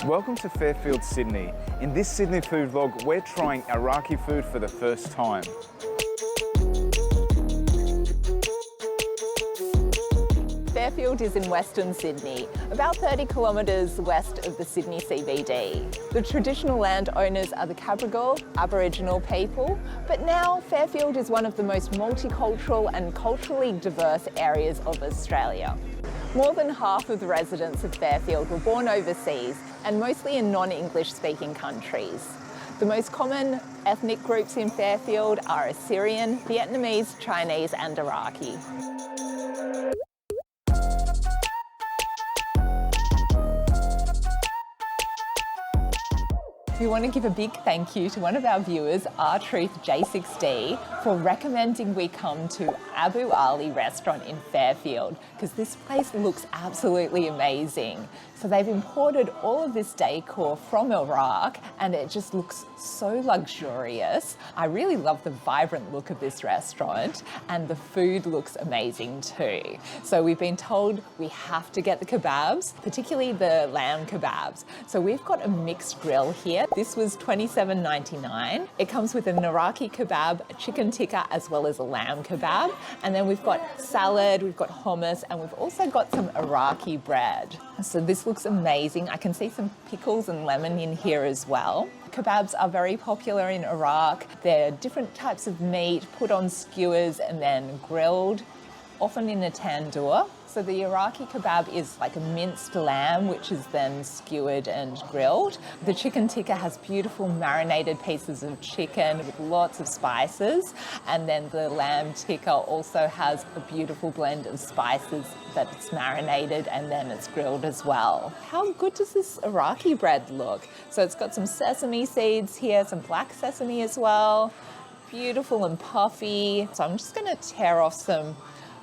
Welcome to Fairfield, Sydney. In this Sydney food vlog, we're trying Iraqi food for the first time. Fairfield is in Western Sydney, about 30 kilometres west of the Sydney CBD. The traditional landowners are the Cabrogal Aboriginal people, but now Fairfield is one of the most multicultural and culturally diverse areas of Australia. More than half of the residents of Fairfield were born overseas and mostly in non-English speaking countries. The most common ethnic groups in Fairfield are Assyrian, Vietnamese, Chinese and Iraqi. We want to give a big thank you to one of our viewers, R-Truth J6D, for recommending we come to Abu Ali Restaurant in Fairfield, because this place looks absolutely amazing. So they've imported all of this decor from Iraq and it just looks so luxurious. I really love the vibrant look of this restaurant and the food looks amazing too. So we've been told we have to get the kebabs, particularly the lamb kebabs. So we've got a mixed grill here. This was $27.99. It comes with an Iraqi kebab, a chicken tikka, as well as a lamb kebab. And then we've got salad, we've got hummus, and we've also got some Iraqi bread. So this looks amazing. I can see some pickles and lemon in here as well. Kebabs are very popular in Iraq. They're different types of meat put on skewers and then grilled, often in a tandoor. So the Iraqi kebab is like a minced lamb, which is then skewered and grilled. The chicken tikka has beautiful marinated pieces of chicken with lots of spices. And then the lamb tikka also has a beautiful blend of spices that it's marinated and then it's grilled as well. How good does this Iraqi bread look? So it's got some sesame seeds here, some black sesame as well. Beautiful and puffy. So I'm just gonna tear off some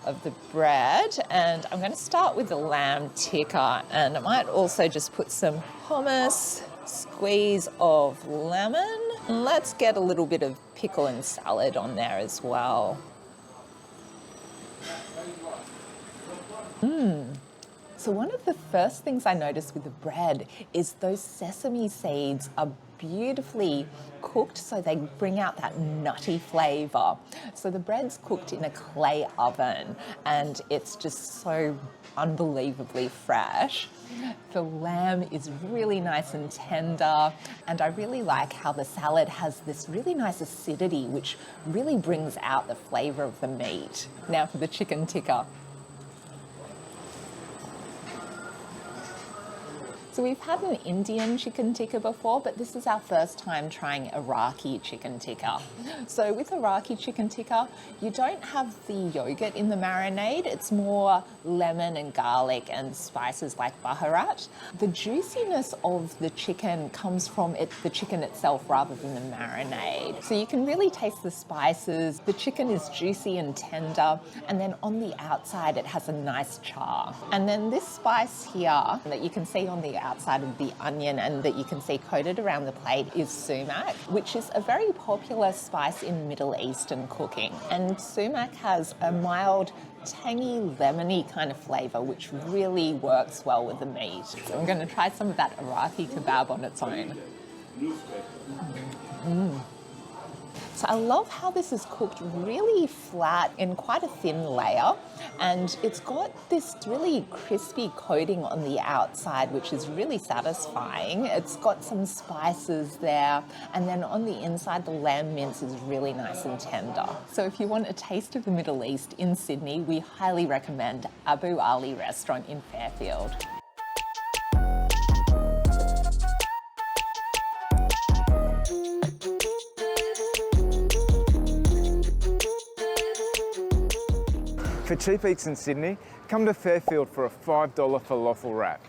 of the bread and I'm going to start with the lamb tikka, and I might also just put some hummus, squeeze of lemon, and let's get a little bit of pickle and salad on there as well. So one of the first things I noticed with the bread is those sesame seeds are beautifully cooked, so they bring out that nutty flavour. So the bread's cooked in a clay oven and it's just so unbelievably fresh. The lamb is really nice and tender, and I really like how the salad has this really nice acidity which really brings out the flavour of the meat. Now for the chicken tikka. So we've had an Indian chicken tikka before, but this is our first time trying Iraqi chicken tikka. So with Iraqi chicken tikka, you don't have the yogurt in the marinade. It's more lemon and garlic and spices like baharat. The juiciness of the chicken comes from the chicken itself rather than the marinade. So you can really taste the spices. The chicken is juicy and tender, and then on the outside it has a nice char. And then this spice here that you can see on the outside of the onion and that you can see coated around the plate is sumac, which is a very popular spice in Middle Eastern cooking. And sumac has a mild, tangy, lemony kind of flavour which really works well with the meat. So I'm going to try some of that Iraqi kebab on its own. So I love how this is cooked really flat in quite a thin layer, and it's got this really crispy coating on the outside which is really satisfying. It's got some spices there, and then on the inside the lamb mince is really nice and tender. So if you want a taste of the Middle East in Sydney, we highly recommend Abu Ali Restaurant in Fairfield. For cheap eats in Sydney, come to Fairfield for a $5 falafel wrap.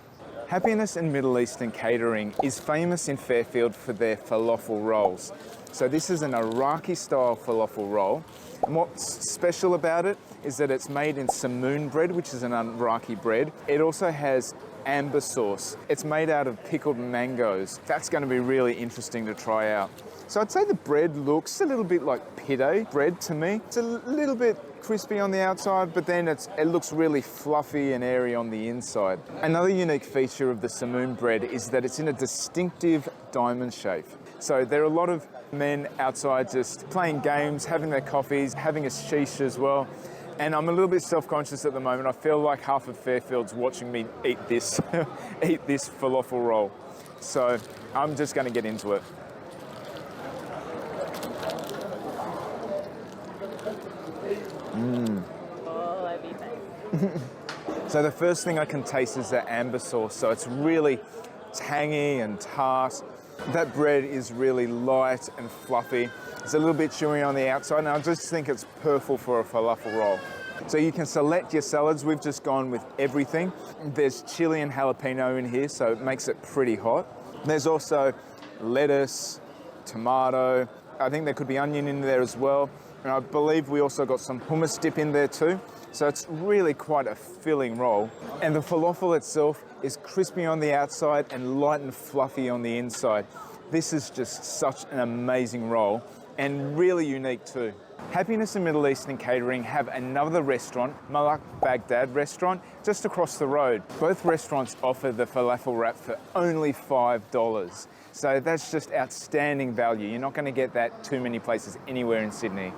Happiness Middle Eastern Catering is famous in Fairfield for their falafel rolls. So this is an Iraqi style falafel roll, and what's special about it is that it's made in Samoon bread, which is an Iraqi bread. It also has amba sauce. It's made out of pickled mangoes. That's going to be really interesting to try out. So I'd say the bread looks a little bit like pide bread to me. It's a little bit crispy on the outside, but then it looks really fluffy and airy on the inside. Another unique feature of the Samoon bread is that it's in a distinctive diamond shape. So there are a lot of men outside just playing games, having their coffees, having a sheesh as well. And I'm a little bit self-conscious at the moment. I feel like half of Fairfield's watching me eat this, eat this falafel roll. So I'm just going to get into it. So the first thing I can taste is the amba sauce. So it's really tangy and tart. That bread is really light and fluffy. It's a little bit chewy on the outside, and I just think it's perfect for a falafel roll. So you can select your salads. We've just gone with everything. There's chili and jalapeno in here, so it makes it pretty hot. There's also lettuce, tomato. I think there could be onion in there as well. And I believe we also got some hummus dip in there too. So it's really quite a filling roll. And the falafel itself is crispy on the outside and light and fluffy on the inside. This is just such an amazing roll and really unique too. Happiness and Middle Eastern Catering have another restaurant, Malak Baghdad Restaurant, just across the road. Both restaurants offer the falafel wrap for only $5. So that's just outstanding value. You're not going to get that too many places anywhere in Sydney.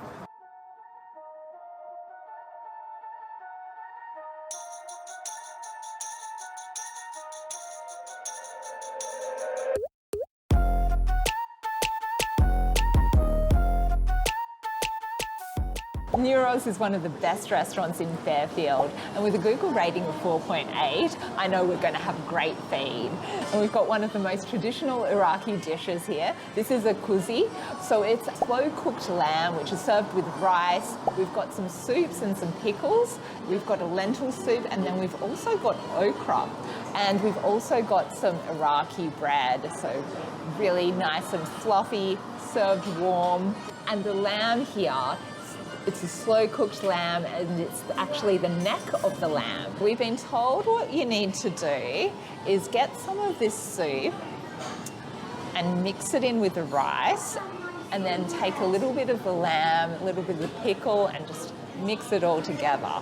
Newroz is one of the best restaurants in Fairfield, and with a Google rating of 4.8, I know we're going to have a great feed. And we've got one of the most traditional Iraqi dishes here. This is a Quzi, so it's slow-cooked lamb, which is served with rice. We've got some soups and some pickles. We've got a lentil soup, and then we've also got okra. And we've also got some Iraqi bread, so really nice and fluffy, served warm. And the lamb here, it's a slow-cooked lamb, and it's actually the neck of the lamb. We've been told what you need to do is get some of this soup and mix it in with the rice, and then take a little bit of the lamb, a little bit of the pickle, and just mix it all together.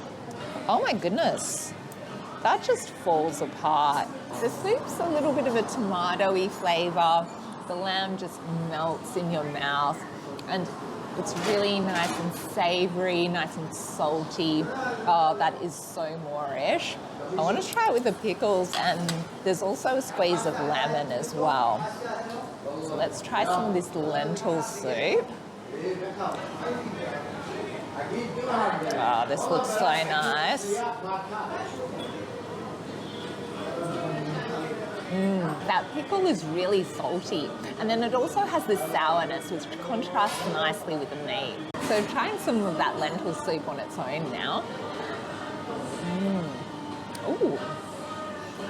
Oh my goodness, that just falls apart. The soup's a little bit of a tomato-y flavour. The lamb just melts in your mouth, and it's really nice and savoury, nice and salty. Oh, that is so Moorish. I want to try it with the pickles, and there's also a squeeze of lemon as well. So let's try some of this lentil soup. Oh, this looks so nice. That pickle is really salty, and then it also has this sourness which contrasts nicely with the meat. So trying some of that lentil soup on its own now. Ooh.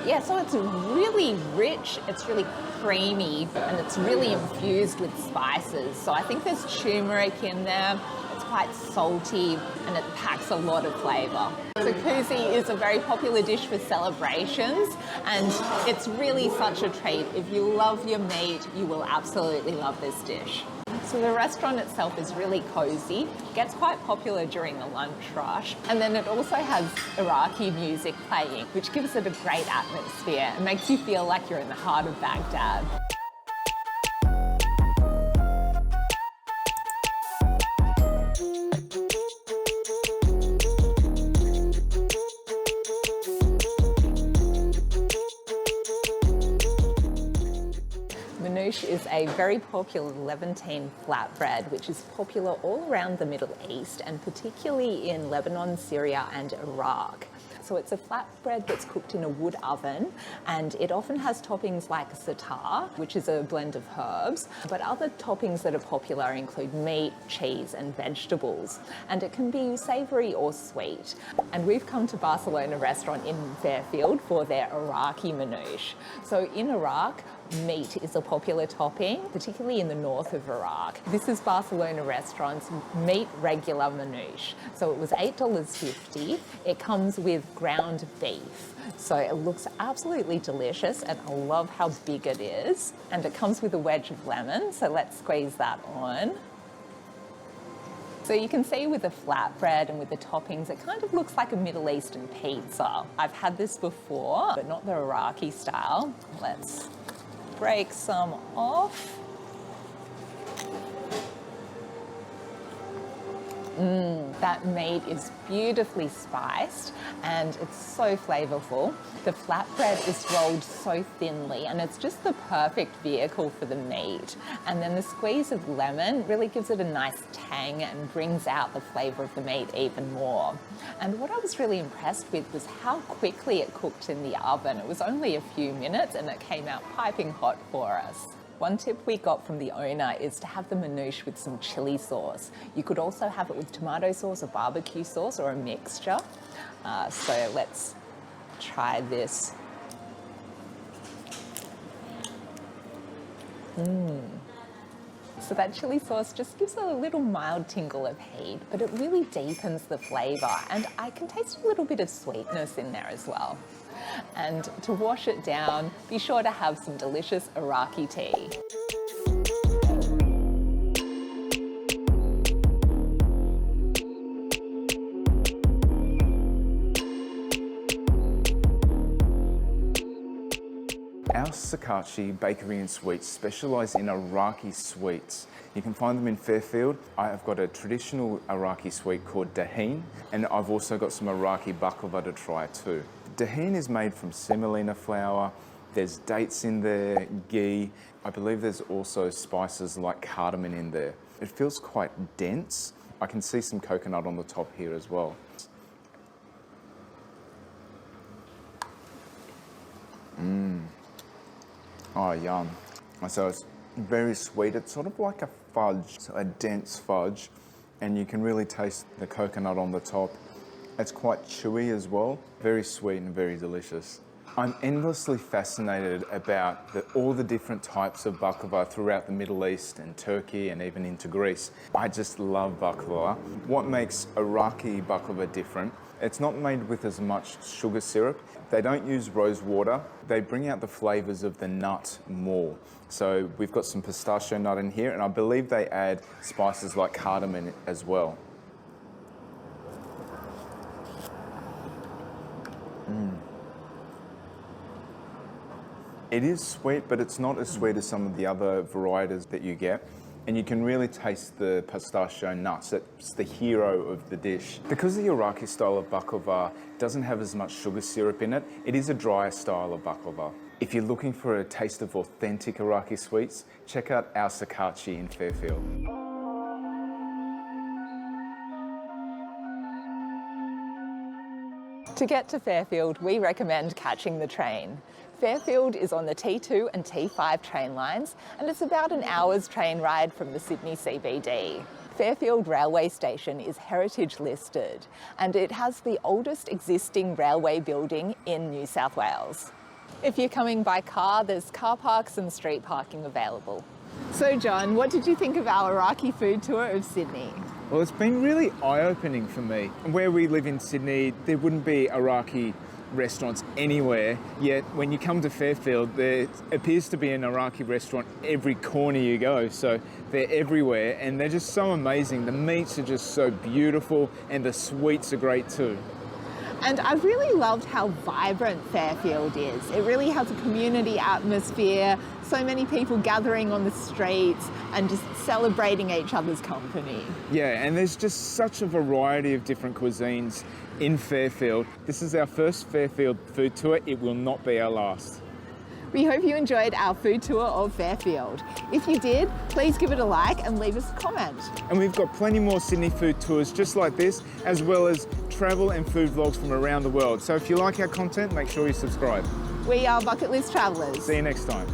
Yeah, so it's really rich, it's really creamy, and it's really infused with spices. So I think there's turmeric in there. It's quite salty, and it packs a lot of flavour. So Quzi is a very popular dish for celebrations, and it's really such a treat. If you love your meat, you will absolutely love this dish. So the restaurant itself is really cosy, gets quite popular during the lunch rush, and then it also has Iraqi music playing, which gives it a great atmosphere and makes you feel like you're in the heart of Baghdad. Manoosh is a very popular Levantine flatbread, which is popular all around the Middle East, and particularly in Lebanon, Syria and Iraq. So it's a flatbread that's cooked in a wood oven, and it often has toppings like satar, which is a blend of herbs, but other toppings that are popular include meat, cheese and vegetables, and it can be savoury or sweet. And we've come to Barcelona Restaurant in Fairfield for their Iraqi manoosh. So in Iraq, meat is a popular topping, particularly in the north of Iraq. This is Barcelona Restaurant's meat regular manoosh. So it was $8.50. It comes with ground beef. So it looks absolutely delicious and I love how big it is. And it comes with a wedge of lemon, so let's squeeze that on. So you can see with the flatbread and with the toppings, it kind of looks like a Middle Eastern pizza. I've had this before, but not the Iraqi style. Let's break some off. That meat is beautifully spiced and it's so flavorful. The flatbread is rolled so thinly and it's just the perfect vehicle for the meat. And then the squeeze of lemon really gives it a nice tang and brings out the flavor of the meat even more. And what I was really impressed with was how quickly it cooked in the oven. It was only a few minutes and it came out piping hot for us. One tip we got from the owner is to have the manoosh with some chili sauce. You could also have it with tomato sauce or barbecue sauce or a mixture. So let's try this. So that chili sauce just gives it a little mild tingle of heat, but it really deepens the flavour, and I can taste a little bit of sweetness in there as well. And to wash it down, be sure to have some delicious Iraqi tea. Our Shakarchi Bakery and Sweets specialise in Iraqi sweets. You can find them in Fairfield. I have got a traditional Iraqi sweet called Daheen, and I've also got some Iraqi baklava to try too. Daheen is made from semolina flour. There's dates in there, ghee. I believe there's also spices like cardamom in there. It feels quite dense. I can see some coconut on the top here as well. Oh, yum. So it's very sweet. It's sort of like a fudge, so a dense fudge, and you can really taste the coconut on the top. It's quite chewy as well, very sweet and very delicious. I'm endlessly fascinated about all the different types of baklava throughout the Middle East and Turkey and even into Greece. I just love baklava. What makes Iraqi baklava different? It's not made with as much sugar syrup. They don't use rose water. They bring out the flavours of the nut more. So we've got some pistachio nut in here, and I believe they add spices like cardamom as well. It is sweet, but it's not as sweet as some of the other varieties that you get. And you can really taste the pistachio nuts. It's the hero of the dish. Because the Iraqi style of baklava doesn't have as much sugar syrup in it, it is a drier style of baklava. If you're looking for a taste of authentic Iraqi sweets, check out our Shakarchi in Fairfield. To get to Fairfield, we recommend catching the train. Fairfield is on the T2 and T5 train lines, and it's about an hour's train ride from the Sydney CBD. Fairfield Railway Station is heritage listed, and it has the oldest existing railway building in New South Wales. If you're coming by car, there's car parks and street parking available. So John, what did you think of our Iraqi food tour of Sydney? Well, it's been really eye-opening for me. Where we live in Sydney, there wouldn't be Iraqi restaurants anywhere, yet when you come to Fairfield, there appears to be an Iraqi restaurant every corner you go. So they're everywhere and they're just so amazing. The meats are just so beautiful and the sweets are great too. And I really loved how vibrant Fairfield is. It really has a community atmosphere, so many people gathering on the streets and just celebrating each other's company. Yeah, and there's just such a variety of different cuisines in Fairfield. This is our first Fairfield food tour. It will not be our last. We hope you enjoyed our food tour of Fairfield. If you did, please give it a like and leave us a comment. And we've got plenty more Sydney food tours just like this, as well as travel and food vlogs from around the world. So if you like our content, make sure you subscribe. We are Bucket List Travellers. See you next time.